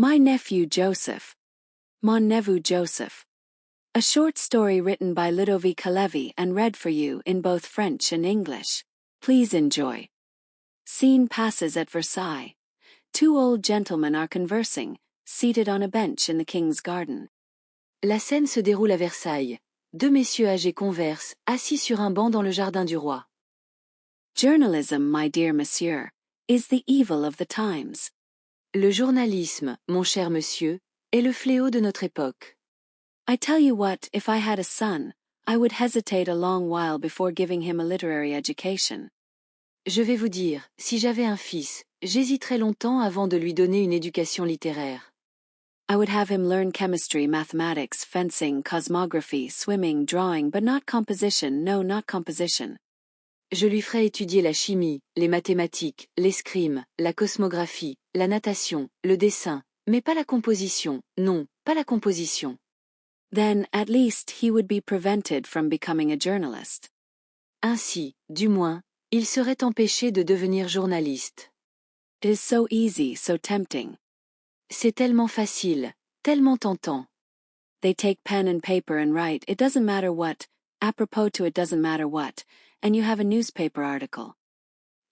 My Nephew Joseph. Mon Neveu Joseph. A short story written by Ludovic Halévy and read for you in both French and English. Please enjoy. Scene passes at Versailles. Two old gentlemen are conversing, seated on a bench in the king's garden. La scène se déroule à Versailles. Deux messieurs âgés conversent, assis sur un banc dans le jardin du roi. Journalism, my dear monsieur, is the evil of the times. Le journalisme, mon cher monsieur, est le fléau de notre époque. I tell you what, if I had a son, I would hesitate a long while before giving him a literary education. Je vais vous dire, si j'avais un fils, j'hésiterais longtemps avant de lui donner une éducation littéraire. I would have him learn chemistry, mathematics, fencing, cosmography, swimming, drawing, but not composition, no, not composition. Je lui ferai étudier la chimie, les mathématiques, l'escrime, la cosmographie, la natation, le dessin, mais pas la composition, non, pas la composition. Then, at least, he would be prevented from becoming a journalist. Ainsi, du moins, il serait empêché de devenir journaliste. It is so easy, so tempting. C'est tellement facile, tellement tentant. They take pen and paper and write, it doesn't matter what, apropos to it doesn't matter what, and you have a newspaper article.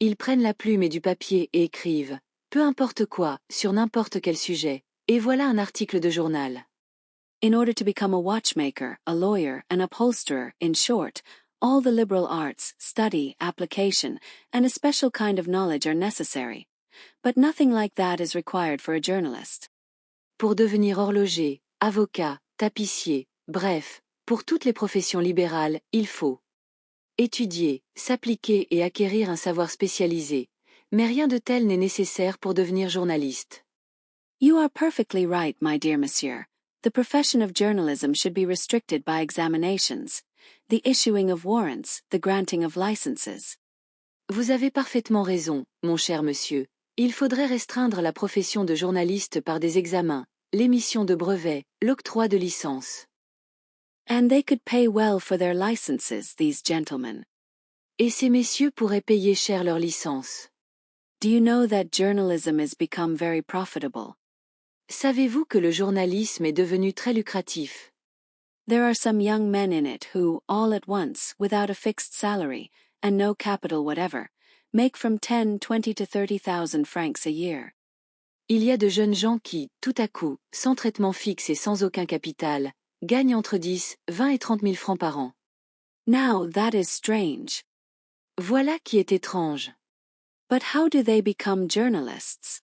Ils prennent la plume et du papier et écrivent, peu importe quoi, sur n'importe quel sujet, et voilà un article de journal. In order to become a watchmaker, a lawyer, an upholsterer, in short, all the liberal arts, study, application, and a special kind of knowledge are necessary. But nothing like that is required for a journalist. Pour devenir horloger, avocat, tapissier, bref, pour toutes les professions libérales, il faut étudier, s'appliquer et acquérir un savoir spécialisé, mais rien de tel n'est nécessaire pour devenir journaliste. You are perfectly right, my dear monsieur. The profession of journalism should be restricted by examinations, the issuing of warrants, the granting of licenses. Vous avez parfaitement raison, mon cher monsieur. Il faudrait restreindre la profession de journaliste par des examens, l'émission de brevets, l'octroi de licences. And they could pay well for their licenses, these gentlemen. Et ces messieurs pourraient payer cher leur licence. Do you know that journalism has become very profitable? Savez-vous que le journalisme est devenu très lucratif? There are some young men in it who, all at once, without a fixed salary, and no capital whatever, make from 10, 20 to 30,000 francs a year. Il y a de jeunes gens qui, tout à coup, sans traitement fixe et sans aucun capital, gagnent entre 10, 20 et 30 000 francs par an. Now that is strange. Voilà qui est étrange. But how do they become journalists?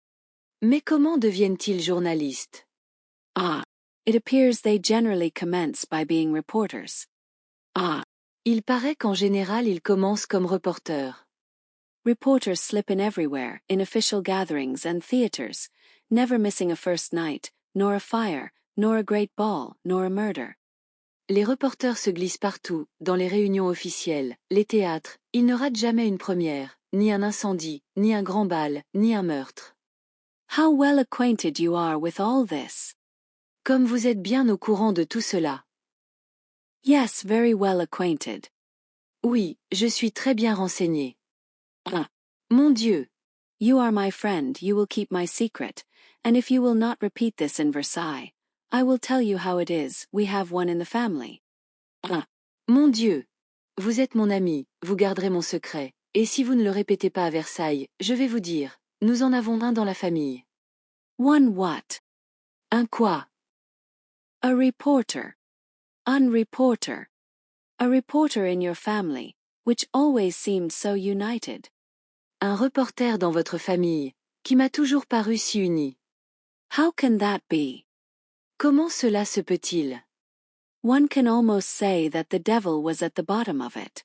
Mais comment deviennent-ils journalistes? Ah, it appears they generally commence by being reporters. Ah, il paraît qu'en général ils commencent comme reporters. Reporters slip in everywhere, in official gatherings and theaters, never missing a first night, nor a fire, nor a great ball, nor a murder. Les reporters se glissent partout, dans les réunions officielles, les théâtres, ils ne ratent jamais une première, ni un incendie, ni un grand bal, ni un meurtre. How well acquainted you are with all this. Comme vous êtes bien au courant de tout cela. Yes, very well acquainted. Oui, je suis très bien renseigné. Ah, mon Dieu! You are my friend, you will keep my secret, and if you will not repeat this in Versailles, I will tell you how it is, we have one in the family. Ah, mon Dieu! Vous êtes mon ami, vous garderez mon secret, et si vous ne le répétez pas à Versailles, je vais vous dire, nous en avons un dans la famille. One what? Un quoi? A reporter. Un reporter. A reporter in your family, which always seemed so united. Un reporter dans votre famille, qui m'a toujours paru si uni. How can that be? Comment cela se peut-il? One can almost say that the devil was at the bottom of it.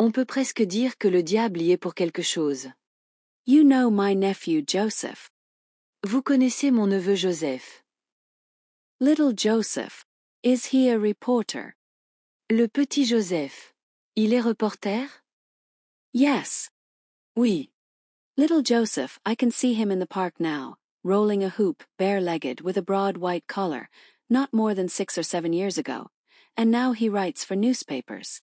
On peut presque dire que le diable y est pour quelque chose. You know my nephew Joseph. Vous connaissez mon neveu Joseph. Little Joseph. Is he a reporter? Le petit Joseph. Il est reporter? Yes. Oui. Little Joseph, I can see him in the park now, rolling a hoop, bare-legged, with a broad white collar, not more than 6 or 7 years ago, and now he writes for newspapers.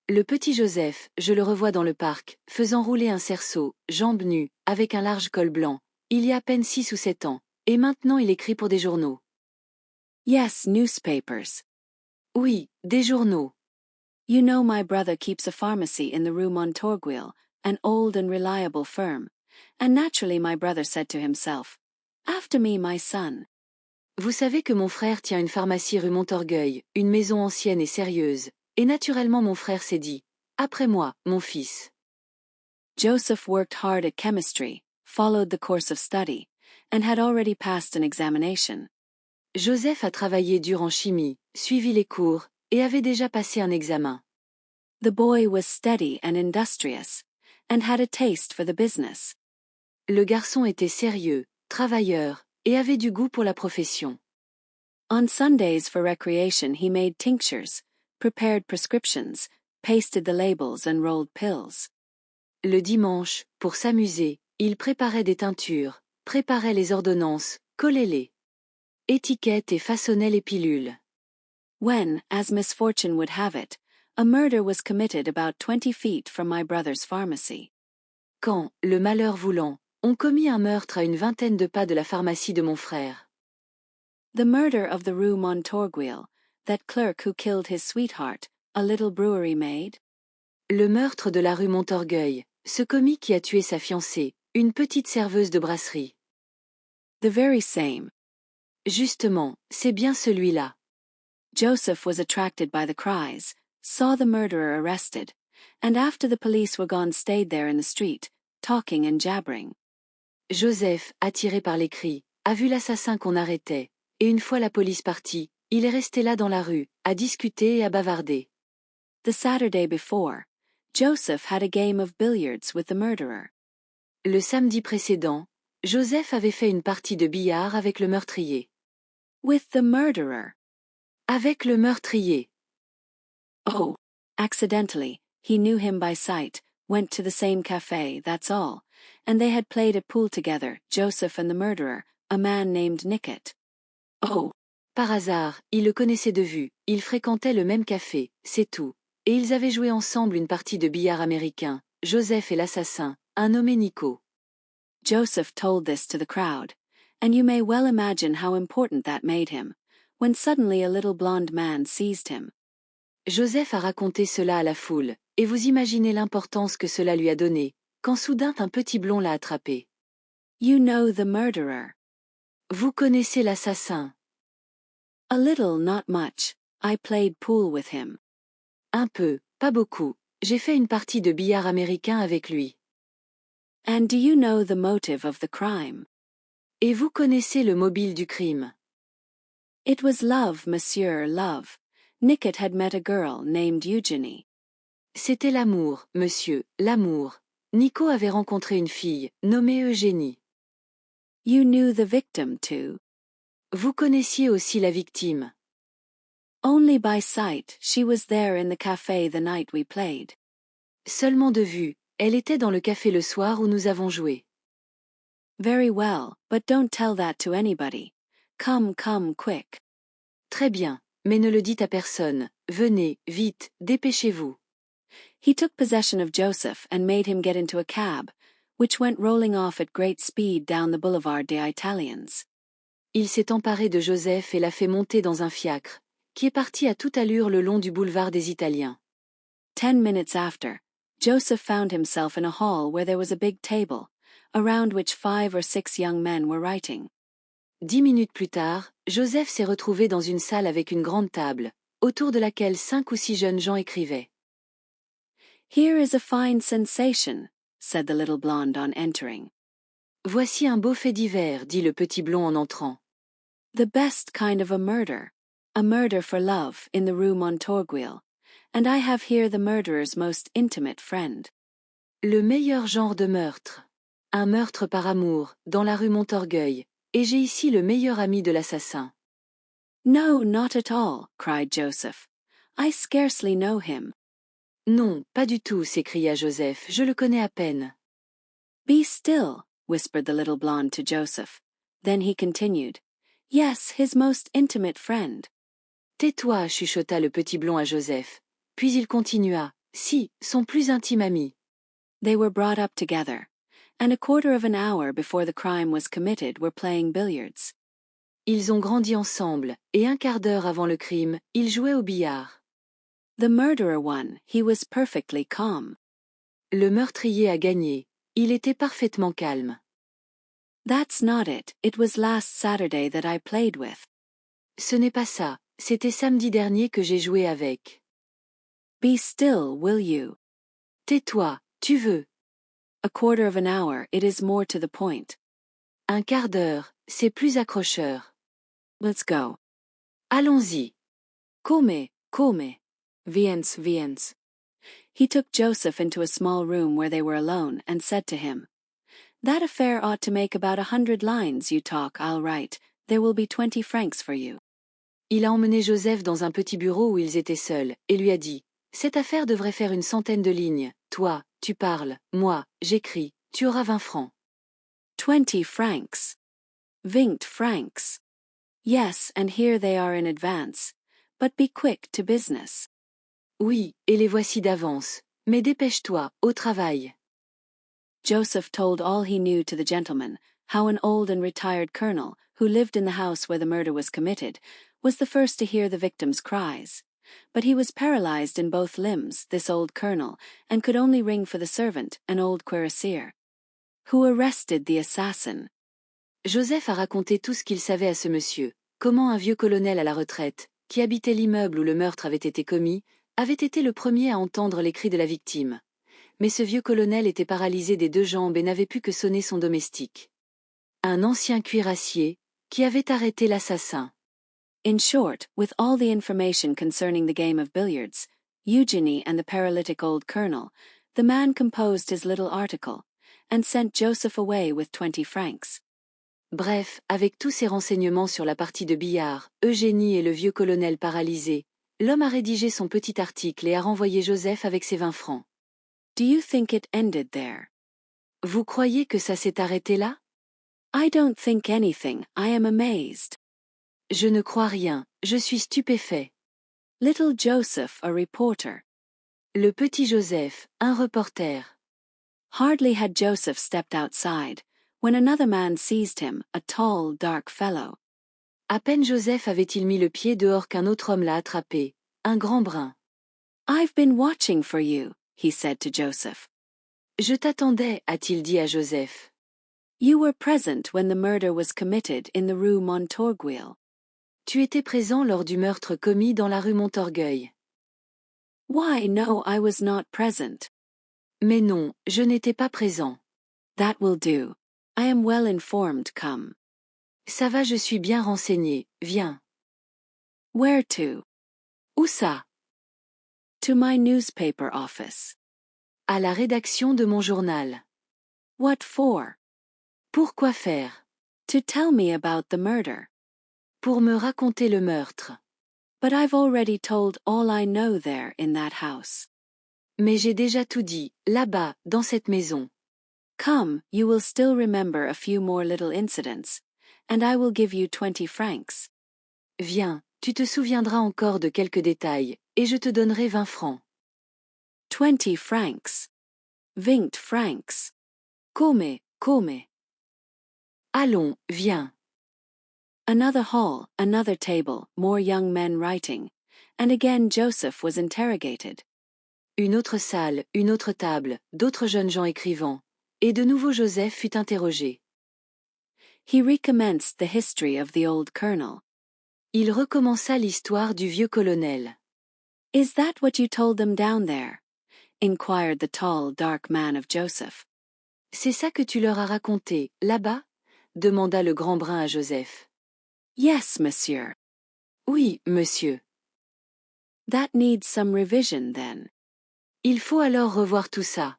Le petit Joseph, je le revois dans le parc, faisant rouler un cerceau, jambes nues, avec un large col blanc, il y a à peine 6 ou 7 ans, Et maintenant il écrit pour des journaux. Yes, newspapers. Oui, des journaux. You know my brother keeps a pharmacy in the Rue Montorgueil, an old and reliable firm, and naturally my brother said to himself, "After me, my son." Vous savez que mon frère tient une pharmacie rue Montorgueil, une maison ancienne et sérieuse, et naturellement mon frère s'est dit, après moi, mon fils. Joseph worked hard at chemistry, followed the course of study, and had already passed an examination. Joseph a travaillé dur en chimie, suivi les cours, et avait déjà passé un examen. The boy was steady and industrious, and had a taste for the business. Le garçon était sérieux, travailleur, et avait du goût pour la profession. On Sundays for recreation he made tinctures, prepared prescriptions, pasted the labels and rolled pills. Le dimanche, pour s'amuser, il préparait des teintures, préparait les ordonnances, collait-les étiquettes et façonnait les pilules. When, as misfortune would have it, a murder was committed about 20 feet from my brother's pharmacy. Quand, le malheur voulant, on commit un meurtre à une vingtaine de pas de la pharmacie de mon frère. The murder of the Rue Montorgueil, that clerk who killed his sweetheart, a little brewery maid? Le meurtre de la rue Montorgueil, ce commis qui a tué sa fiancée, une petite serveuse de brasserie. The very same. Justement, c'est bien celui-là. Joseph was attracted by the cries, saw the murderer arrested, and after the police were gone stayed there in the street, talking and jabbering. Joseph, attiré par les cris, a vu l'assassin qu'on arrêtait, et une fois la police partie, il est resté là dans la rue, à discuter et à bavarder. The Saturday before, Joseph had a game of billiards with the murderer. Le samedi précédent, Joseph avait fait une partie de billard avec le meurtrier. With the murderer. Avec le meurtrier. Oh, accidentally, he knew him by sight, went to the same café, that's all, and they had played at pool together, Joseph and the murderer, a man named Nicket. Oh. Par hasard, il le connaissait de vue, ils fréquentaient le même café, c'est tout. Et ils avaient joué ensemble une partie de billard américain, Joseph et l'assassin, un nommé Nico. Joseph told this to the crowd, and you may well imagine how important that made him, when suddenly a little blonde man seized him. Joseph a raconté cela à la foule, et vous imaginez l'importance que cela lui a donné, quand soudain un petit blond l'a attrapé. You know the murderer. Vous connaissez l'assassin. A little, not much. I played pool with him. Un peu, pas beaucoup. J'ai fait une partie de billard américain avec lui. And do you know the motive of the crime? Et vous connaissez le mobile du crime? It was love, monsieur, love. Nicket had met a girl named Eugenie. C'était l'amour, monsieur, l'amour. Nico avait rencontré une fille, nommée Eugénie. You knew the victim too. Vous connaissiez aussi la victime. Only by sight, she was there in the café the night we played. Seulement de vue, elle était dans le café le soir où nous avons joué. Very well, but don't tell that to anybody. Come, come, quick. Très bien, mais ne le dites à personne. Venez, vite, dépêchez-vous. He took possession of Joseph and made him get into a cab, which went rolling off at great speed down the boulevard des Italians. Il s'est emparé de Joseph et l'a fait monter dans un fiacre, qui est parti à toute allure le long du boulevard des Italiens. 10 minutes after, Joseph found himself in a hall where there was a big table, around which 5 or 6 young men were writing. 10 minutes plus tard, Joseph s'est retrouvé dans une salle avec une grande table, autour de laquelle 5 ou 6 jeunes gens écrivaient. Here is a fine sensation, said the little blonde on entering. Voici un beau fait divers, dit le petit blond en entrant. The best kind of a murder for love, in the Rue Montorgueil, and I have here the murderer's most intimate friend. Le meilleur genre de meurtre. Un meurtre par amour, dans la rue Montorgueil, et j'ai ici le meilleur ami de l'assassin. No, not at all, cried Joseph. I scarcely know him. Non, pas du tout, s'écria Joseph, je le connais à peine. Be still, whispered the little blonde to Joseph. Then he continued. Yes, his most intimate friend. Tais-toi, chuchota le petit blond à Joseph. Puis il continua. Si, son plus intime ami. They were brought up together, and a quarter of an hour before the crime was committed were playing billiards. Ils ont grandi ensemble, et un quart d'heure avant le crime, ils jouaient au billard. The murderer won, he was perfectly calm. Le meurtrier a gagné, il était parfaitement calme. That's not it, it was last Saturday that I played with. Ce n'est pas ça, c'était samedi dernier que j'ai joué avec. Be still, will you? Tais-toi, tu veux. A quarter of an hour, it is more to the point. Un quart d'heure, c'est plus accrocheur. Let's go. Allons-y. Come, viens, viens. He took Joseph into a small room where they were alone and said to him, That affair ought to make about 100 lines you talk, I'll write, there will be 20 francs for you. Il a emmené Joseph dans un petit bureau où ils étaient seuls, et lui a dit, Cette affaire devrait faire une centaine de lignes, toi, tu parles, moi, j'écris, tu auras 20 francs. 20 francs. 20 francs. Yes, and here they are in advance. But be quick to business. Oui, et les voici d'avance. Mais dépêche-toi, au travail. Joseph told all he knew to the gentleman, how an old and retired colonel, who lived in the house where the murder was committed, was the first to hear the victim's cries. But he was paralyzed in both limbs, this old colonel, and could only ring for the servant, an old cuirassier. Who arrested the assassin? Joseph a raconté tout ce qu'il savait à ce monsieur, comment un vieux colonel à la retraite, qui habitait l'immeuble où le meurtre avait été commis, avait été le premier à entendre les cris de la victime. Mais ce vieux colonel était paralysé des deux jambes et n'avait pu que sonner son domestique. Un ancien cuirassier, qui avait arrêté l'assassin. In short, with all the information concerning the game of billiards, Eugenie and the paralytic old colonel, the man composed his little article, and sent Joseph away with 20 francs. Bref, avec tous ces renseignements sur la partie de billard, Eugénie et le vieux colonel paralysé, l'homme a rédigé son petit article et a renvoyé Joseph avec ses 20 francs. Do you think it ended there? Vous croyez que ça s'est arrêté là? I don't think anything, I am amazed. Je ne crois rien, je suis stupéfait. Little Joseph, a reporter. Le petit Joseph, un reporter. Hardly had Joseph stepped outside, when another man seized him, a tall, dark fellow. À peine Joseph avait-il mis le pied dehors qu'un autre homme l'a attrapé, un grand brun. I've been watching for you, he said to Joseph. Je t'attendais, a-t-il dit à Joseph. You were present when the murder was committed in the rue Montorgueil. Tu étais présent lors du meurtre commis dans la rue Montorgueil. Why, no, I was not present. Mais non, je n'étais pas présent. That will do. I am well informed, come. Ça va, je suis bien renseigné, viens. Where to? Où ça? To my newspaper office. À la rédaction de mon journal. What for? Pourquoi faire? To tell me about the murder. Pour me raconter le meurtre. But I've already told all I know there in that house. Mais j'ai déjà tout dit, là-bas, dans cette maison. Come, you will still remember a few more little incidents, and I will give you 20 francs. Viens, tu te souviendras encore de quelques détails, et je te donnerai 20 francs. 20 francs. 20 francs. Come. Allons, viens. Another hall, another table, more young men writing, and again Joseph was interrogated. Une autre salle, une autre table, d'autres jeunes gens écrivant, et de nouveau Joseph fut interrogé. He recommenced the history of the old colonel. Il recommença l'histoire du vieux colonel. Is that what you told them down there? Inquired the tall, dark man of Joseph. C'est ça que tu leur as raconté, là-bas? Demanda le grand brun à Joseph. Yes, monsieur. Oui, monsieur. That needs some revision then. Il faut alors revoir tout ça.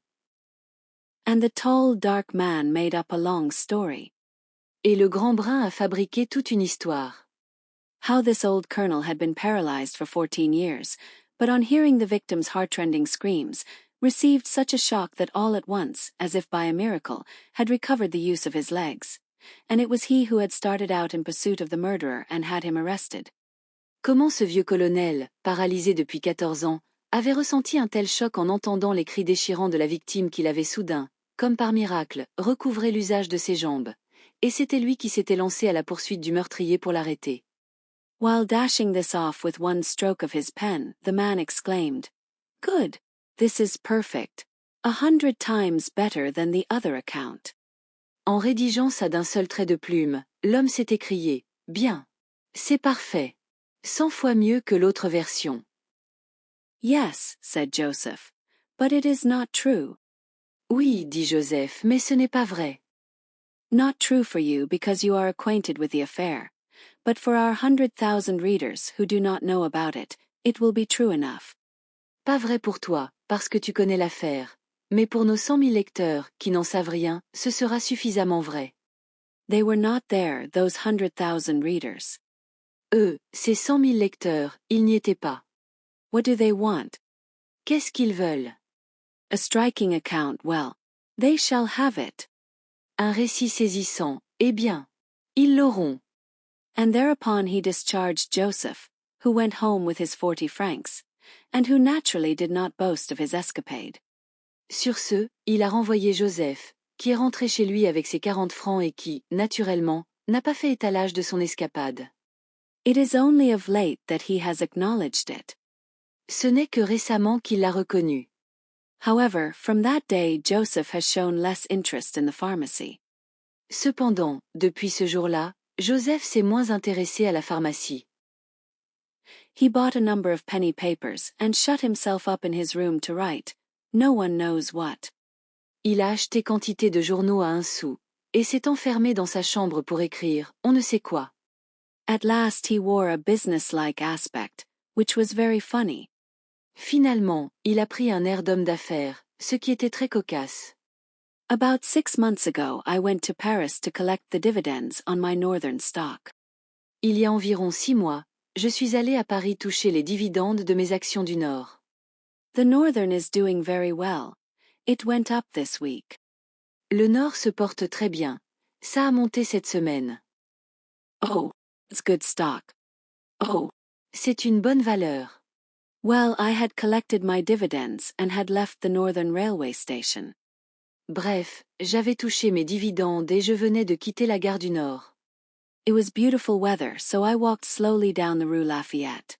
And the tall, dark man made up a long story. Et le grand brun a fabriqué toute une histoire. How this old colonel had been paralyzed for 14 years, but on hearing the victim's heartrending screams, received such a shock that all at once, as if by a miracle, had recovered the use of his legs. And it was he who had started out in pursuit of the murderer and had him arrested. Comment ce vieux colonel, paralysé depuis 14 ans, avait ressenti un tel choc en entendant les cris déchirants de la victime qu'il avait soudain, comme par miracle, recouvrait l'usage de ses jambes. Et c'était lui qui s'était lancé à la poursuite du meurtrier pour l'arrêter. While dashing this off with one stroke of his pen, the man exclaimed, "Good! This is perfect. 100 times better than the other account." En rédigeant ça d'un seul trait de plume, l'homme s'est écrié, « Bien. C'est parfait. 100 fois mieux que l'autre version. » "Yes," said Joseph, "but it is not true." Oui, dit Joseph, mais ce n'est pas vrai. Not true for you because you are acquainted with the affair, but for our 100,000 readers who do not know about it, it will be true enough. Pas vrai pour toi, parce que tu connais l'affaire. Mais pour nos 100 000 lecteurs, qui n'en savent rien, ce sera suffisamment vrai. They were not there, those 100,000 readers. Eux, ces 100 000 lecteurs, ils n'y étaient pas. What do they want? Qu'est-ce qu'ils veulent? A striking account, well, they shall have it. Un récit saisissant, eh bien, ils l'auront. And thereupon he discharged Joseph, who went home with his 40 francs, and who naturally did not boast of his escapade. Sur ce, il a renvoyé Joseph, qui est rentré chez lui avec ses 40 francs et qui, naturellement, n'a pas fait étalage de son escapade. It is only of late that he has acknowledged it. Ce n'est que récemment qu'il l'a reconnu. However, from that day Joseph has shown less interest in the pharmacy. Cependant, depuis ce jour-là, Joseph s'est moins intéressé à la pharmacie. He bought a number of penny papers and shut himself up in his room to write, no one knows what. Il a acheté quantité de journaux à 1 sou, et s'est enfermé dans sa chambre pour écrire, on ne sait quoi. At last he wore a business-like aspect, which was very funny. Finalement, il a pris un air d'homme d'affaires, ce qui était très cocasse. About 6 months ago I went to Paris to collect the dividends on my northern stock. Il y a environ 6 mois, je suis allé à Paris toucher les dividendes de mes actions du Nord. The northern is doing very well. It went up this week. Le Nord se porte très bien. Ça a monté cette semaine. Oh, it's good stock. Oh, c'est une bonne valeur. Well, I had collected my dividends and had left the northern railway station. Bref, j'avais touché mes dividendes et je venais de quitter la gare du Nord. It was beautiful weather, so I walked slowly down the rue Lafayette.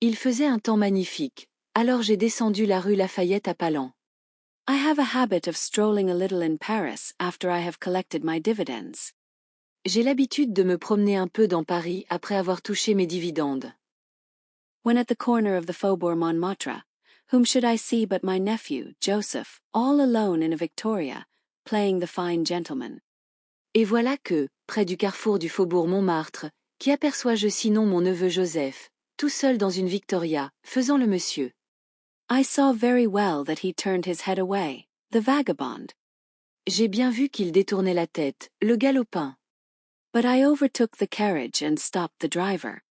Il faisait un temps magnifique, alors j'ai descendu la rue Lafayette à pas lents. I have a habit of strolling a little in Paris after I have collected my dividends. J'ai l'habitude de me promener un peu dans Paris après avoir touché mes dividendes. When at the corner of the Faubourg Montmartre, whom should I see but my nephew, Joseph, all alone in a Victoria, playing the fine gentleman. Et voilà que, près du carrefour du Faubourg Montmartre, qui aperçois-je sinon mon neveu Joseph, tout seul dans une Victoria, faisant le monsieur. I saw very well that he turned his head away, the vagabond. J'ai bien vu qu'il détournait la tête, le galopin. But I overtook the carriage and stopped the driver.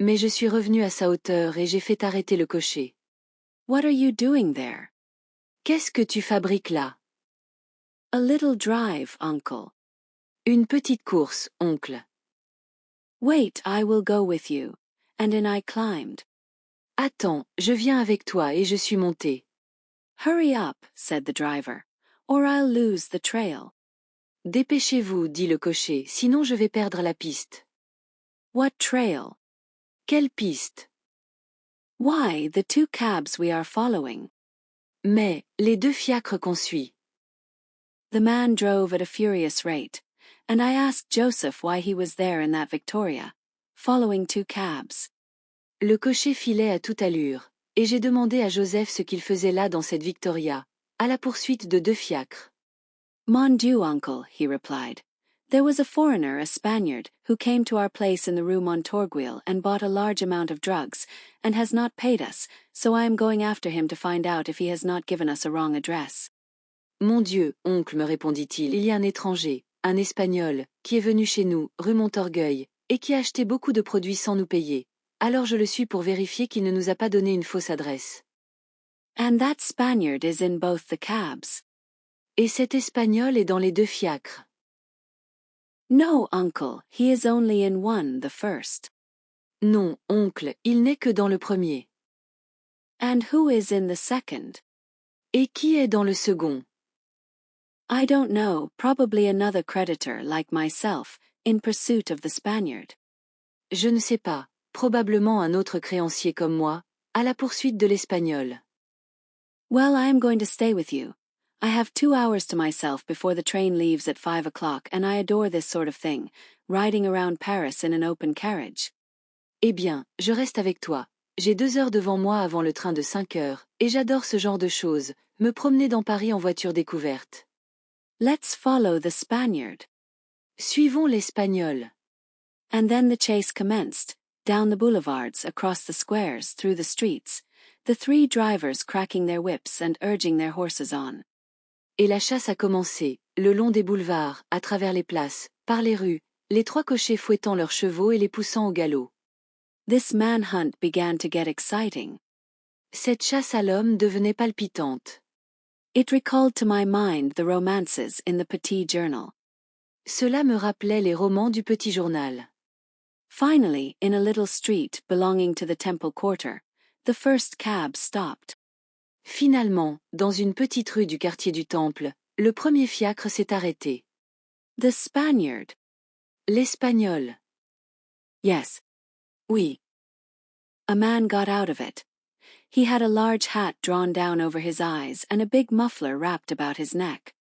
Mais je suis revenu à sa hauteur et j'ai fait arrêter le cocher. What are you doing there? Qu'est-ce que tu fabriques là? A little drive, uncle. Une petite course, oncle. Wait, I will go with you. And in I climbed. Attends, je viens avec toi et je suis monté. Hurry up, said the driver, or I'll lose the trail. Dépêchez-vous, dit le cocher, sinon je vais perdre la piste. What trail? Quelle piste? Why, the 2 cabs we are following. Mais, les 2 fiacres qu'on suit. The man drove at a furious rate, and I asked Joseph why he was there in that Victoria, following 2 cabs. Le cocher filait à toute allure, et j'ai demandé à Joseph ce qu'il faisait là dans cette Victoria, à la poursuite de 2 fiacres. Mon Dieu, uncle, he replied. There was a foreigner, a Spaniard, who came to our place in the Rue Montorgueil and bought a large amount of drugs, and has not paid us, so I am going after him to find out if he has not given us a wrong address. Mon Dieu, oncle, me répondit-il, il y a un étranger, un Espagnol, qui est venu chez nous, rue Montorgueil, et qui a acheté beaucoup de produits sans nous payer. Alors je le suis pour vérifier qu'il ne nous a pas donné une fausse adresse. And that Spaniard is in both the cabs. Et cet Espagnol est dans les 2 fiacres. No, uncle, he is only in one, the first. Non, oncle, il n'est que dans le premier. And who is in the second? Et qui est dans le second? I don't know, probably another creditor like myself, in pursuit of the Spaniard. Je ne sais pas, probablement un autre créancier comme moi, à la poursuite de l'Espagnol. Well, I am going to stay with you. I have 2 hours to myself before the train leaves at 5 o'clock and I adore this sort of thing, riding around Paris in an open carriage. Eh bien, je reste avec toi. J'ai 2 heures devant moi avant le train de 5 heures, et j'adore ce genre de choses, me promener dans Paris en voiture découverte. Let's follow the Spaniard. Suivons l'Espagnol. And then the chase commenced, down the boulevards, across the squares, through the streets, the 3 drivers cracking their whips and urging their horses on. Et la chasse a commencé, le long des boulevards, à travers les places, par les rues, les 3 cochers fouettant leurs chevaux et les poussant au galop. This manhunt began to get exciting. Cette chasse à l'homme devenait palpitante. It recalled to my mind the romances in the Petit Journal. Cela me rappelait les romans du petit journal. Finally, in a little street belonging to the Temple Quarter, the first cab stopped. Finalement, dans une petite rue du quartier du Temple, le premier fiacre s'est arrêté. The Spaniard. L'Espagnol. Yes. Oui. A man got out of it. He had a large hat drawn down over his eyes and a big muffler wrapped about his neck.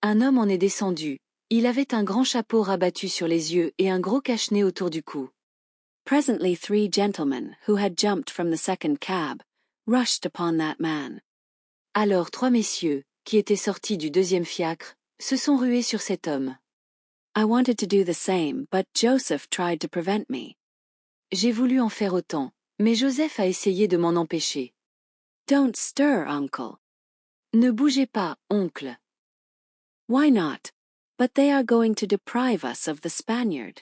Un homme en est descendu. Il avait un grand chapeau rabattu sur les yeux et un gros cache-nez autour du cou. Presently 3 gentlemen, who had jumped from the second cab, rushed upon that man. Alors 3 messieurs, qui étaient sortis du deuxième fiacre, se sont rués sur cet homme. I wanted to do the same, but Joseph tried to prevent me. J'ai voulu en faire autant, mais Joseph a essayé de m'en empêcher. Don't stir, uncle. Ne bougez pas, oncle. Why not? But they are going to deprive us of the Spaniard.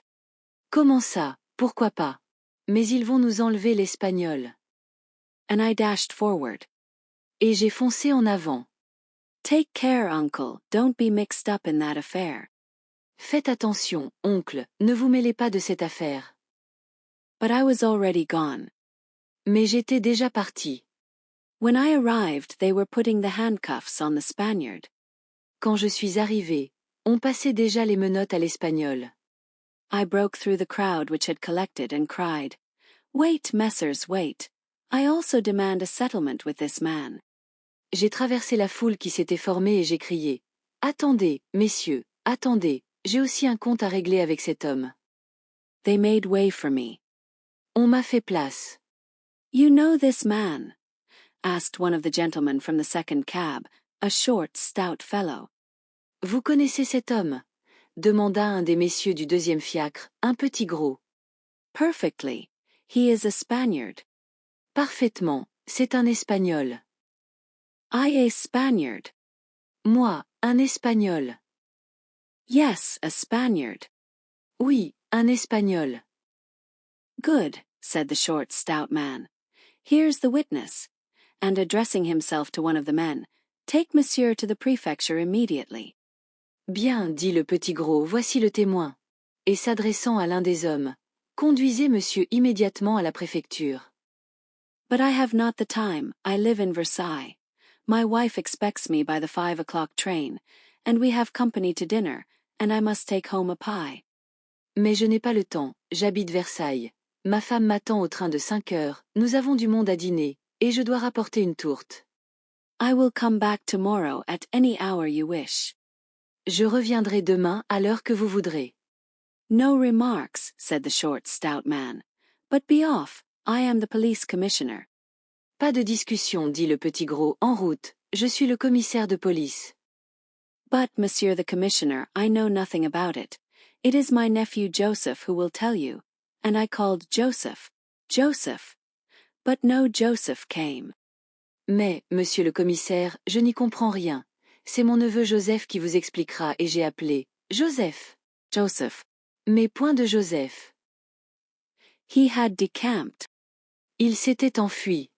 Comment ça, pourquoi pas? Mais ils vont nous enlever l'Espagnol. And I dashed forward. Et j'ai foncé en avant. Take care, uncle, don't be mixed up in that affair. Faites attention, oncle, ne vous mêlez pas de cette affaire. But I was already gone. Mais j'étais déjà parti. When I arrived, they were putting the handcuffs on the Spaniard. Quand je suis arrivé, on passait déjà les menottes à l'Espagnol. I broke through the crowd which had collected and cried, "Wait, messers, wait. I also demand a settlement with this man." J'ai traversé la foule qui s'était formée et j'ai crié, « Attendez, messieurs, attendez, j'ai aussi un compte à régler avec cet homme. » They made way for me. On m'a fait place. You know this man? Asked one of the gentlemen from the second cab, a short, stout fellow. Vous connaissez cet homme? Demanda un des messieurs du deuxième fiacre, un petit gros. Perfectly. He is a Spaniard. Parfaitement, c'est un Espagnol. I a Spaniard. Moi, un Espagnol. Yes, a Spaniard. Oui, un Espagnol. Good, said the short, stout man. Here's the witness. And addressing himself to one of the men, take monsieur to the prefecture immediately. Bien, dit le petit gros, voici le témoin. Et s'adressant à l'un des hommes, conduisez monsieur immédiatement à la préfecture. But I have not the time, I live in Versailles. My wife expects me by the 5 o'clock train, and we have company to dinner, and I must take home a pie. Mais je n'ai pas le temps, j'habite Versailles. Ma femme m'attend au train de 5 heures, nous avons du monde à dîner, et je dois rapporter une tourte. I will come back tomorrow at any hour you wish. Je reviendrai demain à l'heure que vous voudrez. No remarks, said the short, stout man. But be off, I am the police commissioner. Pas de discussion, dit le petit gros, en route, je suis le commissaire de police. But, monsieur the commissioner, I know nothing about it. It is my nephew Joseph who will tell you. And I called Joseph. Joseph. But no Joseph came. Mais, monsieur le commissaire, je n'y comprends rien. C'est mon neveu Joseph qui vous expliquera et j'ai appelé. Joseph. Joseph. Mais point de Joseph. He had decamped. Il s'était enfui.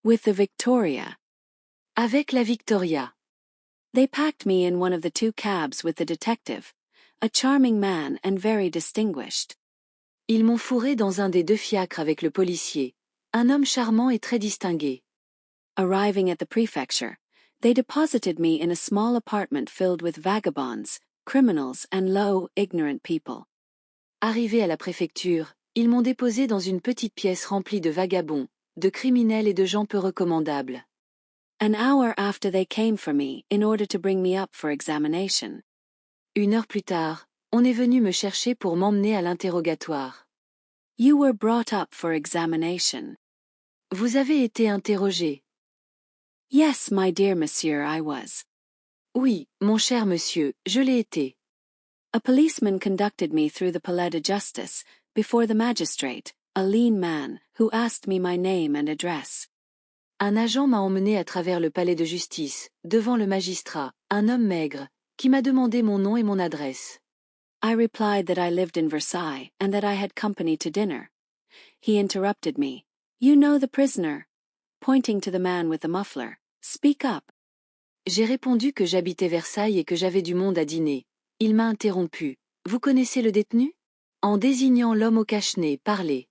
With the Victoria. Avec la Victoria. They packed me in one of the 2 cabs with the detective, a charming man and very distinguished. Ils m'ont fourré dans un des 2 fiacres avec le policier, un homme charmant et très distingué. Arriving at the prefecture, They deposited me in a small apartment filled with vagabonds, criminals and low, ignorant people. Arrivé à la préfecture, ils m'ont déposé dans une petite pièce remplie de vagabonds, de criminels et de gens peu recommandables. An hour after they came for me in order to bring me up for examination. 1 heure plus tard, on est venu me chercher pour m'emmener à l'interrogatoire. You were brought up for examination. Vous avez été interrogé. Yes, my dear monsieur, I was. Oui, mon cher monsieur, je l'ai été. A policeman conducted me through the palais de justice, before the magistrate, a lean man, who asked me my name and address. Un agent m'a emmené à travers le palais de justice, devant le magistrat, un homme maigre, qui m'a demandé mon nom et mon adresse. I replied that I lived in Versailles and that I had company to dinner. He interrupted me. You know the prisoner? Pointing to the man with the muffler. Speak up. J'ai répondu que j'habitais Versailles et que j'avais du monde à dîner. Il m'a interrompu. Vous connaissez le détenu? En désignant l'homme au cache-nez, parlez.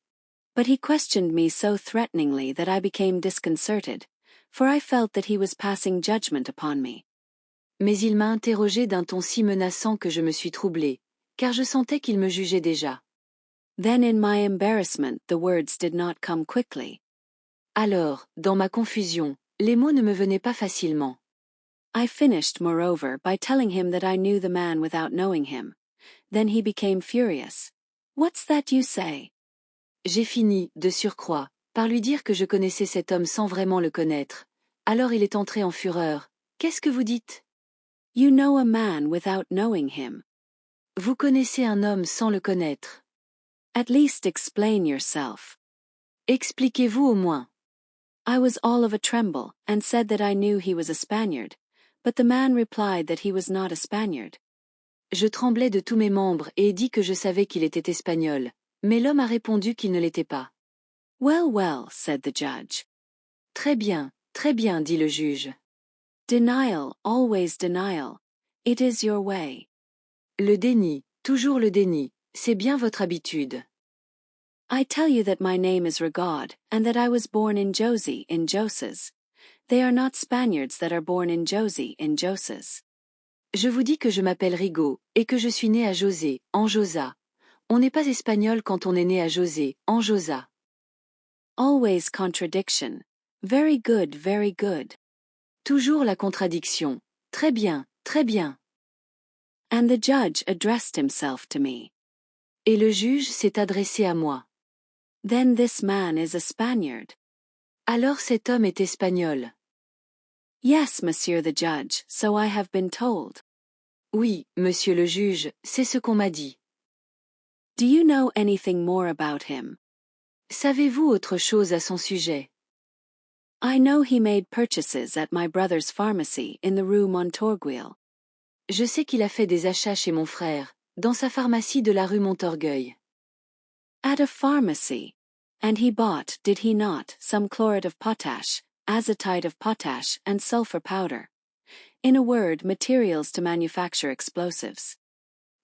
But he questioned me so threateningly that I became disconcerted, for I felt that he was passing judgment upon me. Mais il m'a interrogé d'un ton si menaçant que je me suis troublée, car je sentais qu'il me jugeait déjà. Then in my embarrassment the words did not come quickly. Alors, dans ma confusion, les mots ne me venaient pas facilement. I finished, moreover, by telling him that I knew the man without knowing him. Then he became furious. What's that you say? J'ai fini, de surcroît, par lui dire que je connaissais cet homme sans vraiment le connaître. Alors il est entré en fureur. Qu'est-ce que vous dites? You know a man without knowing him. Vous connaissez un homme sans le connaître. At least explain yourself. Expliquez-vous au moins. I was all of a tremble, and said that I knew he was a Spaniard, but the man replied that he was not a Spaniard. Je tremblais de tous mes membres et ai dit que je savais qu'il était espagnol, mais l'homme a répondu qu'il ne l'était pas. Well, well, said the judge. Très bien, dit le juge. Denial, always denial. It is your way. Le déni, toujours le déni, c'est bien votre habitude. I tell you that my name is Rigaud, and that I was born in Josie, in Joses. They are not Spaniards that are born in Josie, in Joses. Je vous dis que je m'appelle Rigaud, et que je suis né à José, en Josa. On n'est pas espagnol quand on est né à José, en Josa. Always contradiction. Very good, very good. Toujours la contradiction. Très bien, très bien. And the judge addressed himself to me. Et le juge s'est adressé à moi. Then this man is a Spaniard. Alors cet homme est espagnol. Yes, monsieur the judge, so I have been told. Oui, monsieur le juge, c'est ce qu'on m'a dit. Do you know anything more about him? Savez-vous autre chose à son sujet? I know he made purchases at my brother's pharmacy in the rue Montorgueil. Je sais qu'il a fait des achats chez mon frère, dans sa pharmacie de la rue Montorgueil. At a pharmacy. And he bought, did he not, some chloride of potash, azotite of potash and sulfur powder. In a word, materials to manufacture explosives.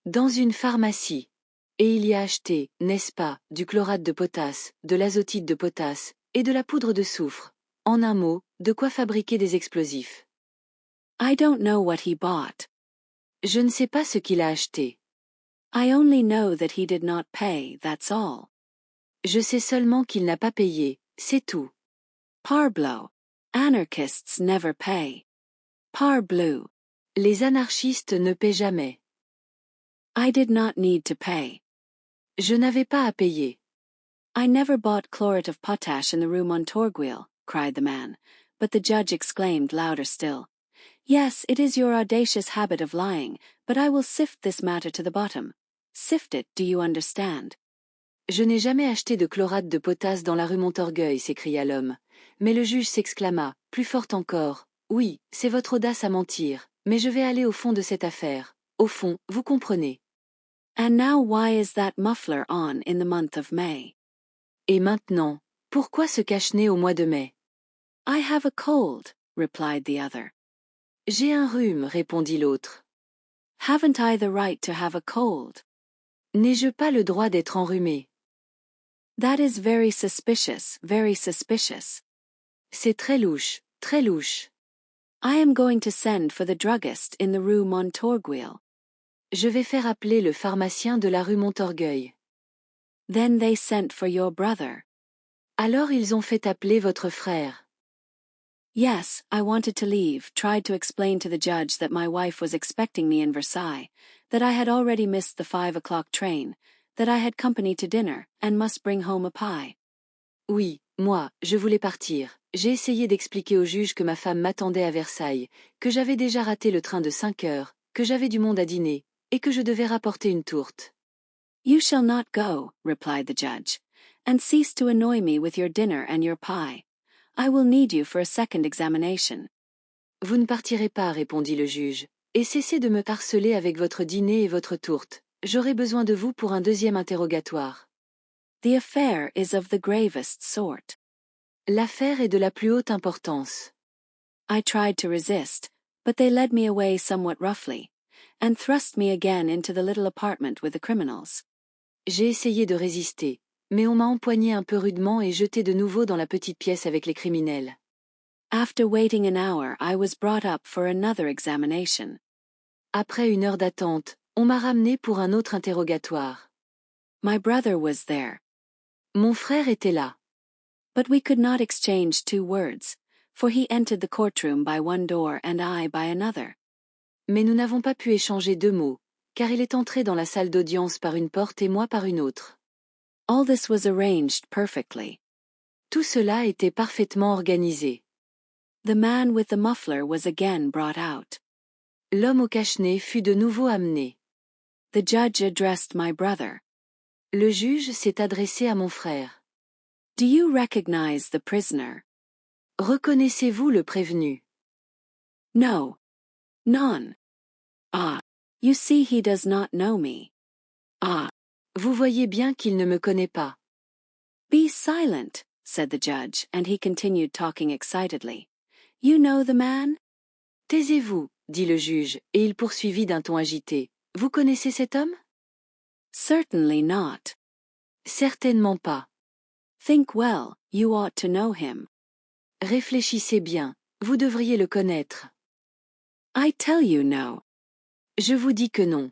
Dans une pharmacie. Et il y a acheté, n'est-ce pas, du chlorate de potasse, de l'azotite de potasse, et de la poudre de soufre. En un mot, de quoi fabriquer des explosifs. I don't know what he bought. Je ne sais pas ce qu'il a acheté. I only know that he did not pay, that's all. Je sais seulement qu'il n'a pas payé, c'est tout. Parbleu. Anarchists never pay. Parbleu. Les anarchistes ne paient jamais. I did not need to pay. Je n'avais pas à payer. I never bought chlorate of potash in the rue Montorgueil, cried the man, but the judge exclaimed louder still. Yes, it is your audacious habit of lying, but I will sift this matter to the bottom. Sift it, do you understand? Je n'ai jamais acheté de chlorate de potasse dans la rue Montorgueil, s'écria l'homme. Mais le juge s'exclama, plus fort encore. Oui, c'est votre audace à mentir, mais je vais aller au fond de cette affaire. Au fond, vous comprenez. And now why is that muffler on in the month of May? Et maintenant, pourquoi ce cache-nez au mois de mai? I have a cold, replied the other. J'ai un rhume, répondit l'autre. Haven't I the right to have a cold? N'ai-je pas le droit d'être enrhumé? That is very suspicious, very suspicious. C'est très louche, très louche. I am going to send for the druggist in the rue Montorgueil. Je vais faire appeler le pharmacien de la rue Montorgueil. Then they sent for your brother. Alors ils ont fait appeler votre frère. Yes, I wanted to leave, tried to explain to the judge that my wife was expecting me in Versailles, that I had already missed the 5 o'clock train, that I had company to dinner, and must bring home a pie. Oui, moi, je voulais partir. J'ai essayé d'expliquer au juge que ma femme m'attendait à Versailles, que j'avais déjà raté le train de 5 heures, que j'avais du monde à dîner, et que je devais rapporter une tourte. You shall not go, replied the judge, and cease to annoy me with your dinner and your pie. I will need you for a second examination. Vous ne partirez pas, répondit le juge, et cessez de me harceler avec votre dîner et votre tourte. J'aurai besoin de vous pour un deuxième interrogatoire. The affair is of the gravest sort. L'affaire est de la plus haute importance. I tried to resist, but they led me away somewhat roughly, and thrust me again into the little apartment with the criminals. J'ai essayé de résister, mais on m'a empoigné un peu rudement et jeté de nouveau dans la petite pièce avec les criminels. After waiting an hour, I was brought up for another examination. Après une heure d'attente, on m'a ramené pour un autre interrogatoire. My brother was there. Mon frère était là. But we could not exchange 2 words, for he entered the courtroom by one door and I by another. Mais nous n'avons pas pu échanger 2 mots, car il est entré dans la salle d'audience par une porte et moi par une autre. All this was arranged perfectly. Tout cela était parfaitement organisé. The man with the muffler was again brought out. L'homme au cache-nez fut de nouveau amené. The judge addressed my brother. Le juge s'est adressé à mon frère. Do you recognize the prisoner? Reconnaissez-vous le prévenu? No. None. Ah. You see he does not know me. Ah. Vous voyez bien qu'il ne me connaît pas. Be silent, said the judge, and he continued talking excitedly. You know the man? Taisez-vous, dit le juge, et il poursuivit d'un ton agité. Vous connaissez cet homme? Certainly not. Certainement pas. Think well, you ought to know him. Réfléchissez bien, vous devriez le connaître. I tell you no. Je vous dis que non.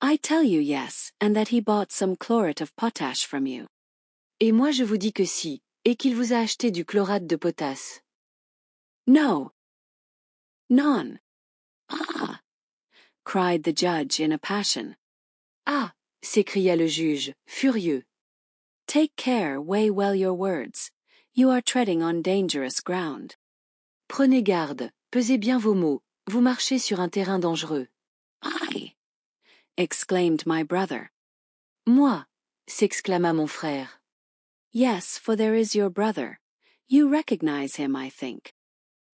I tell you yes, and that he bought some chlorate of potash from you. Et moi je vous dis que si, et qu'il vous a acheté du chlorate de potasse. No. None. Ah! Cried the judge in a passion. Ah! S'écria le juge, furieux. Take care, weigh well your words. You are treading on dangerous ground. Prenez garde, pesez bien vos mots, vous marchez sur un terrain dangereux. I! Exclaimed my brother. Moi! S'exclama mon frère. Yes, for there is your brother. You recognize him, I think.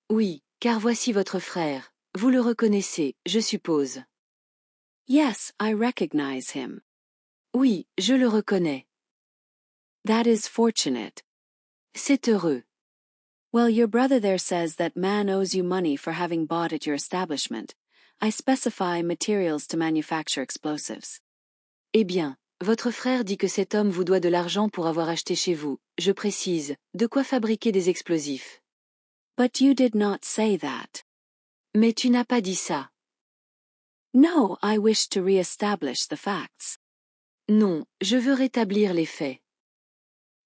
Oui, car voici votre frère. Vous le reconnaissez, je suppose. Yes, I recognize him. Oui, je le reconnais. That is fortunate. C'est heureux. Well, your brother there says that man owes you money for having bought at your establishment. I specify materials to manufacture explosives. Eh bien, votre frère dit que cet homme vous doit de l'argent pour avoir acheté chez vous, je précise, de quoi fabriquer des explosifs. But you did not say that. Mais tu n'as pas dit ça. No, I wish to re-establish the facts. Non, je veux rétablir les faits.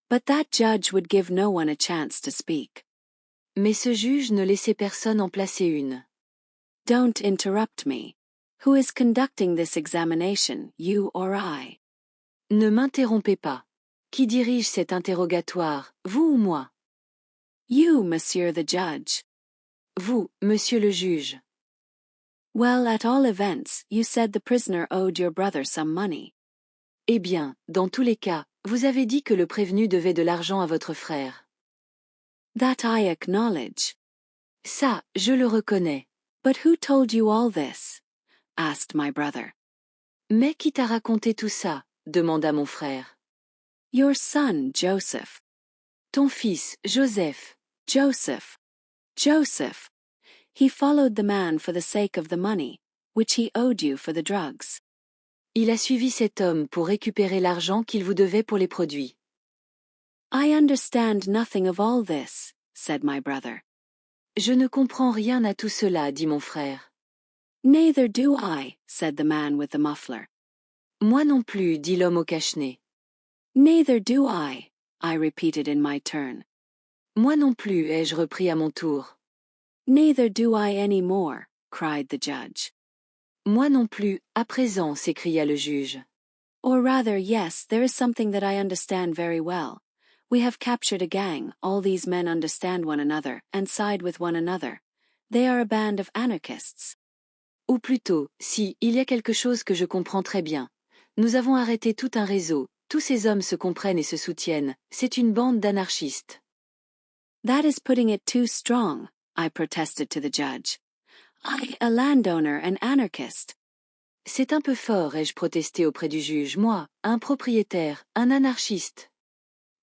But that judge would give no one a chance to speak. Mais ce juge ne laissait personne en placer une. Don't interrupt me. Who is conducting this examination, you or I? Ne m'interrompez pas. Qui dirige cet interrogatoire, vous ou moi? You, monsieur the judge. Vous, monsieur le juge. Well, at all events, you said the prisoner owed your brother some money. Eh bien, dans tous les cas, vous avez dit que le prévenu devait de l'argent à votre frère. That I acknowledge. Ça, je le reconnais. But who told you all this? Asked my brother. Mais qui t'a raconté tout ça? Demanda mon frère. Your son, Joseph. Ton fils, Joseph. Joseph. Joseph. He followed the man for the sake of the money, which he owed you for the drugs. Il a suivi cet homme pour récupérer l'argent qu'il vous devait pour les produits. I understand nothing of all this, said my brother. Je ne comprends rien à tout cela, dit mon frère. Neither do I, said the man with the muffler. Moi non plus, dit l'homme au cache-nez. Neither do I repeated in my turn. Moi non plus, ai-je repris à mon tour. Neither do I any more, cried the judge. Moi non plus, à présent, s'écria le juge. Or rather, yes, there is something that I understand very well. We have captured a gang, all these men understand one another, and side with one another. They are a band of anarchists. Ou plutôt, si, il y a quelque chose que je comprends très bien. Nous avons arrêté tout un réseau, tous ces hommes se comprennent et se soutiennent, c'est une bande d'anarchistes. That is putting it too strong, I protested to the judge. I, a landowner, an anarchist. C'est un peu fort, ai-je protesté auprès du juge, moi, un propriétaire, un anarchiste.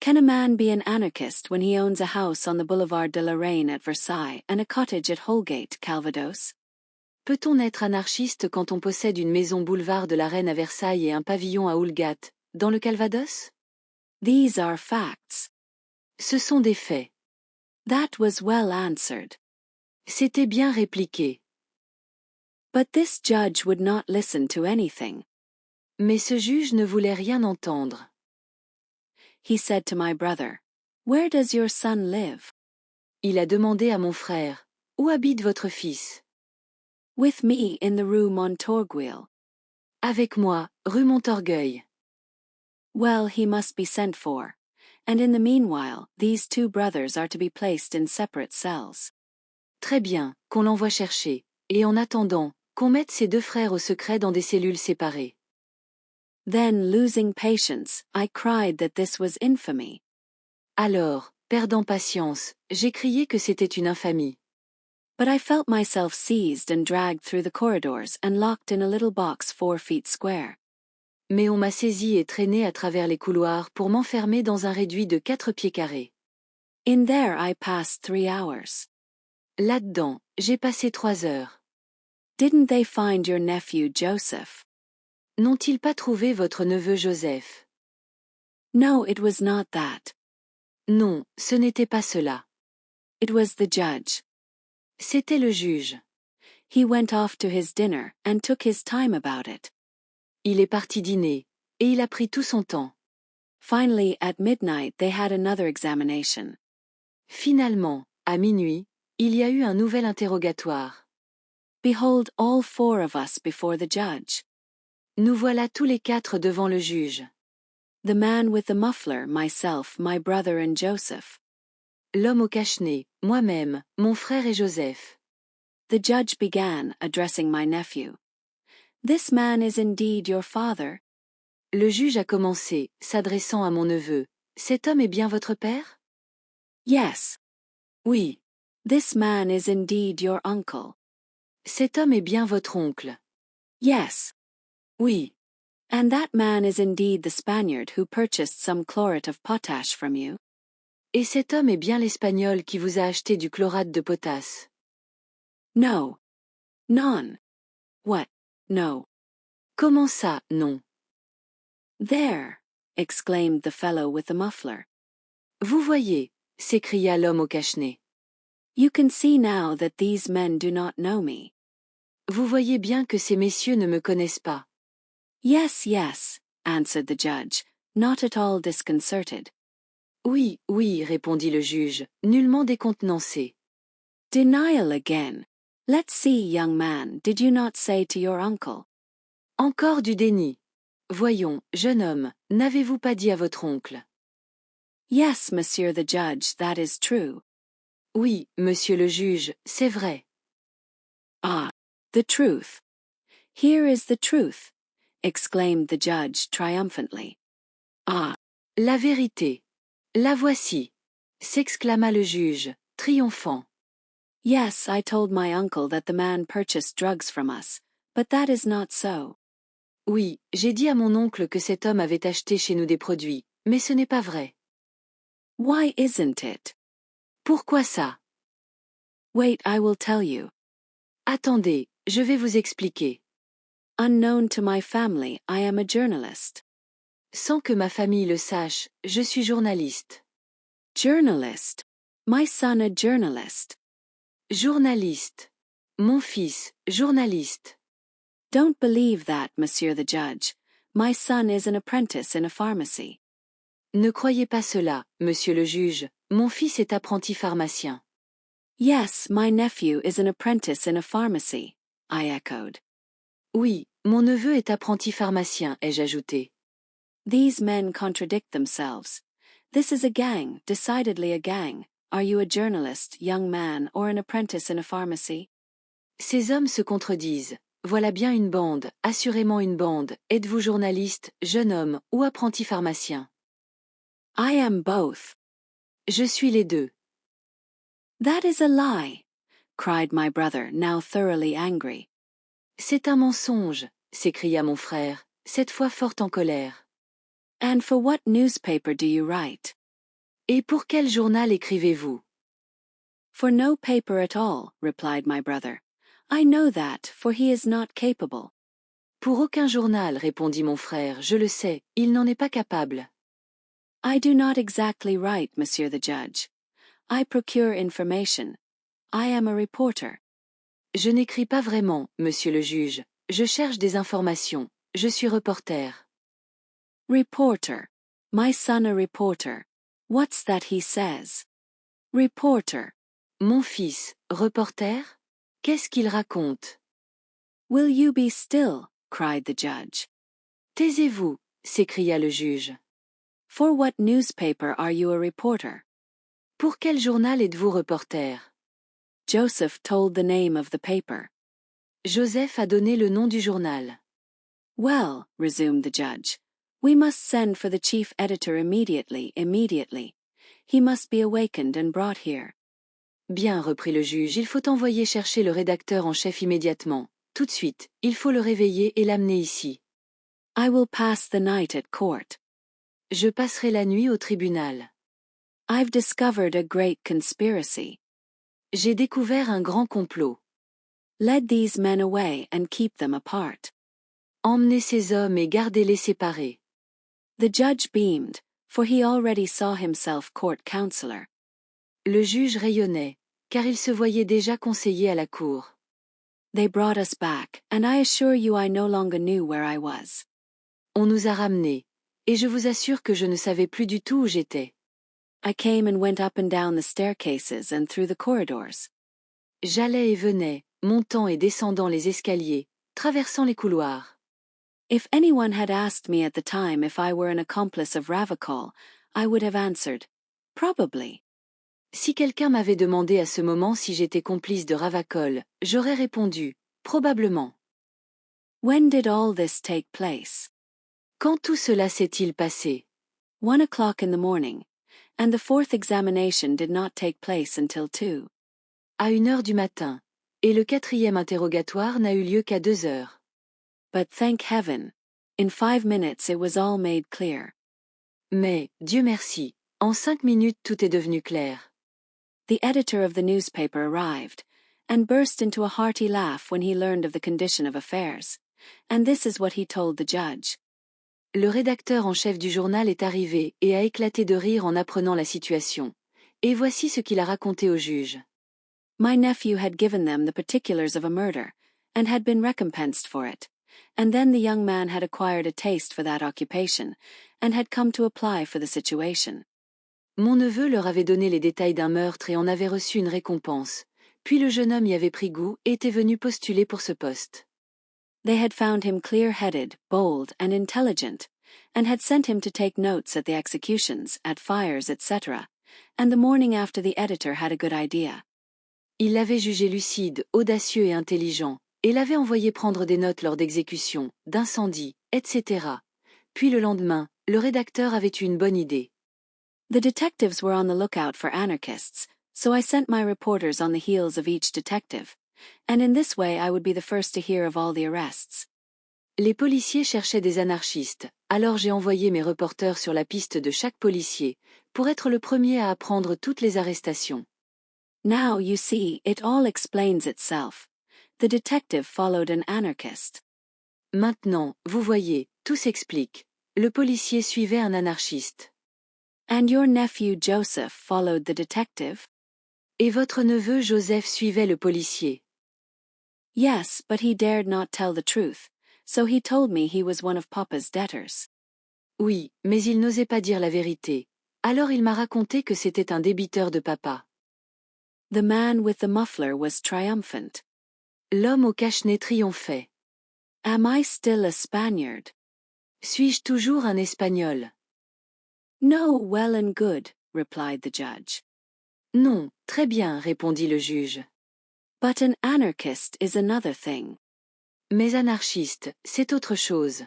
Can a man be an anarchist when he owns a house on the boulevard de la Reine at Versailles and a cottage at Holgate, Calvados? Peut-on être anarchiste quand on possède une maison boulevard de la Reine à Versailles et un pavillon à Houlgate, dans le Calvados? These are facts. Ce sont des faits. That was well answered. C'était bien répliqué. But this judge would not listen to anything. Mais ce juge ne voulait rien entendre. He said to my brother, "Where does your son live?" Il a demandé à mon frère, « Où habite votre fils ?» With me in the rue Montorgueil. Avec moi, rue Montorgueil. Well, he must be sent for. And in the meanwhile, these two brothers are to be placed in separate cells. Très bien, qu'on l'envoie chercher. Et en attendant, qu'on mette ces deux frères au secret dans des cellules séparées. Then, losing patience, I cried that this was infamy. Alors, perdant patience, j'ai crié que c'était une infamie. But I felt myself seized and dragged through the corridors and locked in a little box 4 feet square. Mais on m'a saisi et traîné à travers les couloirs pour m'enfermer dans un réduit de 4 pieds carrés. In there I passed 3 hours. Là-dedans, j'ai passé 3 heures. Didn't they find your nephew Joseph? N'ont-ils pas trouvé votre neveu Joseph? No, it was not that. Non, ce n'était pas cela. It was the judge. C'était le juge. He went off to his dinner and took his time about it. Il est parti dîner, et il a pris tout son temps. Finally, at midnight they had another examination. Finalement, à minuit, il y a eu un nouvel interrogatoire. Behold all 4 of us before the judge. Nous voilà tous les 4 devant le juge. The man with the muffler, myself, my brother and Joseph. L'homme au cache-nez, moi-même, mon frère et Joseph. The judge began, addressing my nephew. This man is indeed your father? Le juge a commencé, s'adressant à mon neveu. Cet homme est bien votre père? Yes. Oui. This man is indeed your uncle. Cet homme est bien votre oncle. Yes. Oui. And that man is indeed the Spaniard who purchased some chlorate of potash from you? Et cet homme est bien l'Espagnol qui vous a acheté du chlorate de potasse? No. None. What? No. Comment ça, non? There, exclaimed the fellow with the muffler. Vous voyez, s'écria l'homme au cache-nez. You can see now that these men do not know me. Vous voyez bien que ces messieurs ne me connaissent pas. Yes, yes, answered the judge, not at all disconcerted. Oui, oui, répondit le juge, nullement décontenancé. Denial again. Let's see, young man, did you not say to your uncle? Encore du déni. Voyons, jeune homme, n'avez-vous pas dit à votre oncle? Yes, monsieur the judge, that is true. Oui, monsieur le juge, c'est vrai. Ah, the truth. Here is the truth, exclaimed the judge triumphantly. Ah, la vérité. La voici, s'exclama le juge, triomphant. Yes, I told my uncle that the man purchased drugs from us, but that is not so. Oui, j'ai dit à mon oncle que cet homme avait acheté chez nous des produits, mais ce n'est pas vrai. Why isn't it? Pourquoi ça? Wait, I will tell you. Attendez, je vais vous expliquer. Unknown to my family, I am a journalist. Sans que ma famille le sache, je suis journaliste. Journalist? My son a journalist? Journaliste. Mon fils, journaliste. Don't believe that, Monsieur the Judge. My son is an apprentice in a pharmacy. Ne croyez pas cela, monsieur le juge, mon fils est apprenti pharmacien. Yes, my nephew is an apprentice in a pharmacy, I echoed. Oui, mon neveu est apprenti pharmacien, ai-je ajouté. These men contradict themselves. This is a gang, decidedly a gang. Are you a journalist, young man, or an apprentice in a pharmacy? Ces hommes se contredisent. Voilà bien une bande, assurément une bande. Êtes-vous journaliste, jeune homme, ou apprenti pharmacien? I am both. Je suis les deux. That is a lie, cried my brother, now thoroughly angry. C'est un mensonge, s'écria mon frère, cette fois fort en colère. And for what newspaper do you write? Et pour quel journal écrivez-vous? For no paper at all, replied my brother. I know that, for he is not capable. Pour aucun journal, répondit mon frère, je le sais, il n'en est pas capable. I do not exactly write, Monsieur the Judge. I procure information. I am a reporter. Je n'écris pas vraiment, monsieur le juge. Je cherche des informations. Je suis reporter. Reporter. My son a reporter. What's that he says? Reporter. Mon fils, reporter? Qu'est-ce qu'il raconte? Will you be still? Cried the judge. Taisez-vous, s'écria le juge. For what newspaper are you a reporter? Pour quel journal êtes-vous reporter? Joseph told the name of the paper. Joseph a donné le nom du journal. Well, resumed the judge, we must send for the chief editor immediately. He must be awakened and brought here. Bien, reprit le juge, il faut envoyer chercher le rédacteur en chef immédiatement. Tout de suite, il faut le réveiller et l'amener ici. I will pass the night at court. Je passerai la nuit au tribunal. I've discovered a great conspiracy. J'ai découvert un grand complot. Lead these men away and keep them apart. Emmenez ces hommes et gardez-les séparés. The judge beamed, for he already saw himself court counselor. Le juge rayonnait, car il se voyait déjà conseiller à la cour. They brought us back, and I assure you I no longer knew where I was. On nous a ramenés, et je vous assure que je ne savais plus du tout où j'étais. I came and went up and down the staircases and through the corridors. J'allais et venais, montant et descendant les escaliers, traversant les couloirs. If anyone had asked me at the time if I were an accomplice of Ravachol, I would have answered, probably. Si quelqu'un m'avait demandé à ce moment si j'étais complice de Ravachol, j'aurais répondu, probablement. When did all this take place? Quand tout cela s'est-il passé? 1 o'clock in the morning, and the fourth examination did not take place until 2. À 1 heure du matin, et le 4e interrogatoire n'a eu lieu qu'à 2 heures. But thank heaven, in 5 minutes it was all made clear. Mais, Dieu merci, en 5 minutes tout est devenu clair. The editor of the newspaper arrived, and burst into a hearty laugh when he learned of the condition of affairs, and this is what he told the judge. Le rédacteur en chef du journal est arrivé et a éclaté de rire en apprenant la situation. Et voici ce qu'il a raconté au juge. My nephew had given them the particulars of a murder, and had been recompensed for it, and then the young man had acquired a taste for that occupation, and had come to apply for the situation. Mon neveu leur avait donné les détails d'un meurtre et en avait reçu une récompense. Puis le jeune homme y avait pris goût et était venu postuler pour ce poste. They had found him clear-headed, bold, and intelligent, and had sent him to take notes at the executions, at fires, etc., and the morning after the editor had a good idea. Il l'avait jugé lucide, audacieux et intelligent, et l'avait envoyé prendre des notes lors d'exécutions, d'incendies, etc. Puis le lendemain, le rédacteur avait eu une bonne idée. The detectives were on the lookout for anarchists, so I sent my reporters on the heels of each detective, and in this way I would be the first to hear of all the arrests. Les policiers cherchaient des anarchistes, alors j'ai envoyé mes reporters sur la piste de chaque policier, pour être le premier à apprendre toutes les arrestations. Now you see, it all explains itself. The detective followed an anarchist. Maintenant, vous voyez, tout s'explique. Le policier suivait un anarchiste. And your nephew Joseph followed the detective? Et votre neveu Joseph suivait le policier. Yes, but he dared not tell the truth, so he told me he was one of Papa's debtors. Oui, mais il n'osait pas dire la vérité. Alors il m'a raconté que c'était un débiteur de papa. The man with the muffler was triumphant. L'homme au cache-nez triomphait. Am I still a Spaniard? Suis-je toujours un Espagnol? No, well and good, replied the judge. Non, très bien, répondit le juge. But an anarchist is another thing. Mais anarchiste, c'est autre chose.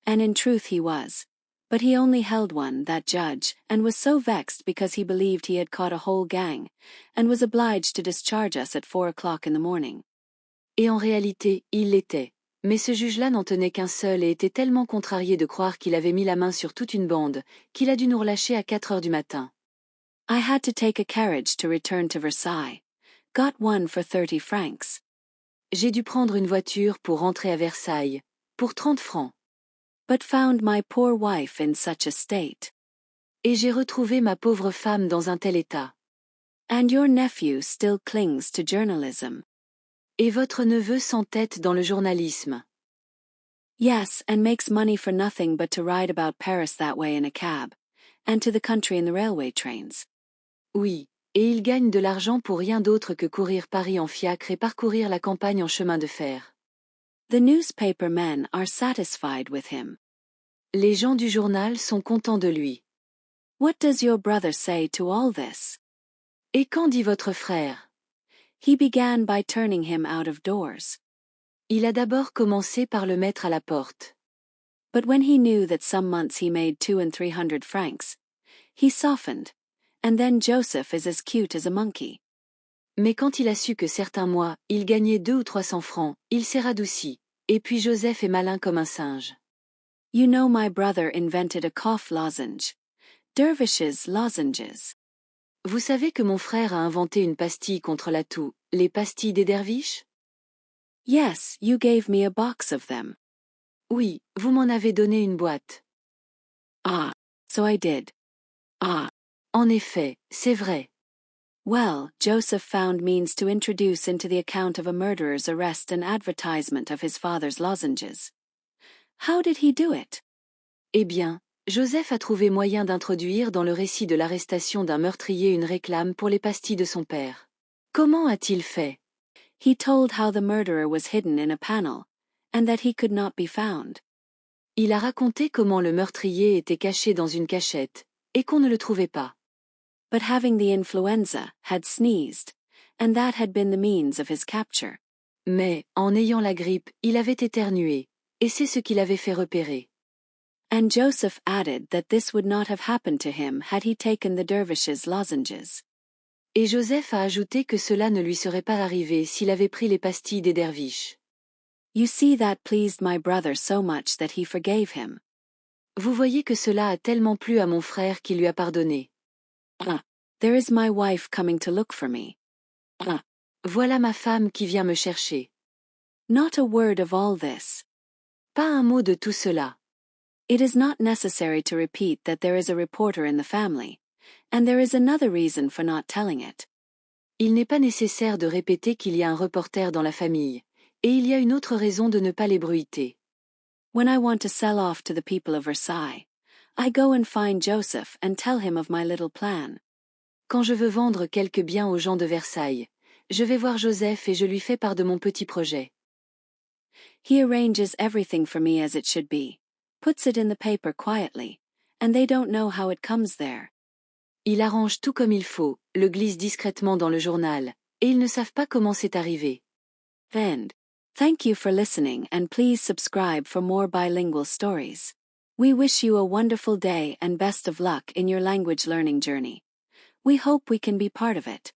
And in truth he was. But he only held one, that judge, and was so vexed because he believed he had caught a whole gang, and was obliged to discharge us at 4 o'clock in the morning. Et en réalité, il l'était. Mais ce juge-là n'en tenait qu'un seul et était tellement contrarié de croire qu'il avait mis la main sur toute une bande, qu'il a dû nous relâcher à 4 heures du matin. I had to take a carriage to return to Versailles. Got one for 30 francs. J'ai dû prendre une voiture pour rentrer à Versailles, pour 30 francs. But found my poor wife in such a state. Et j'ai retrouvé ma pauvre femme dans un tel état. And your nephew still clings to journalism. Et votre neveu s'entête dans le journalisme. Yes, and makes money for nothing but to ride about Paris that way in a cab, and to the country in the railway trains. Oui, et il gagne de l'argent pour rien d'autre que courir Paris en fiacre et parcourir la campagne en chemin de fer. The newspaper men are satisfied with him. Les gens du journal sont contents de lui. What does your brother say to all this? Et qu'en dit votre frère? He began by turning him out of doors. Il a d'abord commencé par le mettre à la porte. But when he knew that some months he made 200 and 300 francs, he softened, and then Joseph is as cute as a monkey. Mais quand il a su que certains mois, il gagnait 200 ou 300 francs, il s'est radouci. Et puis Joseph est malin comme un singe. You know my brother invented a cough lozenge. Dervishes' lozenges. Vous savez que mon frère a inventé une pastille contre la toux, les pastilles des derviches? Yes, you gave me a box of them. Oui, vous m'en avez donné une boîte. Ah, so I did. Ah. En effet, c'est vrai. Well, Joseph found means to introduce into the account of a murderer's arrest an advertisement of his father's lozenges. How did he do it? Eh bien, Joseph a trouvé moyen d'introduire dans le récit de l'arrestation d'un meurtrier une réclame pour les pastilles de son père. Comment a-t-il fait? He told how the murderer was hidden in a panel, and that he could not be found. Il a raconté comment le meurtrier était caché dans une cachette, et qu'on ne le trouvait pas. But having the influenza, had sneezed, and that had been the means of his capture. Mais, en ayant la grippe, il avait éternué, et c'est ce qui l'avait fait repérer. And Joseph added that this would not have happened to him had he taken the dervish's lozenges. Et Joseph a ajouté que cela ne lui serait pas arrivé s'il avait pris les pastilles des derviches. You see, that pleased my brother so much that he forgave him. Vous voyez que cela a tellement plu à mon frère qu'il lui a pardonné. Ah, there is my wife coming to look for me. Ah, voilà ma femme qui vient me chercher. Not a word of all this. Pas un mot de tout cela. It is not necessary to repeat that there is a reporter in the family, and there is another reason for not telling it. Il n'est pas nécessaire de répéter qu'il y a un reporter dans la famille, et il y a une autre raison de ne pas l'ébruiter. When I want to sell off to the people of Versailles, I go and find Joseph and tell him of my little plan. Quand je veux vendre quelques biens aux gens de Versailles, je vais voir Joseph et je lui fais part de mon petit projet. He arranges everything for me as it should be, puts it in the paper quietly, and they don't know how it comes there. Il arrange tout comme il faut, le glisse discrètement dans le journal, et ils ne savent pas comment c'est arrivé. And, thank you for listening, and please subscribe for more bilingual stories. We wish you a wonderful day and best of luck in your language learning journey. We hope we can be part of it.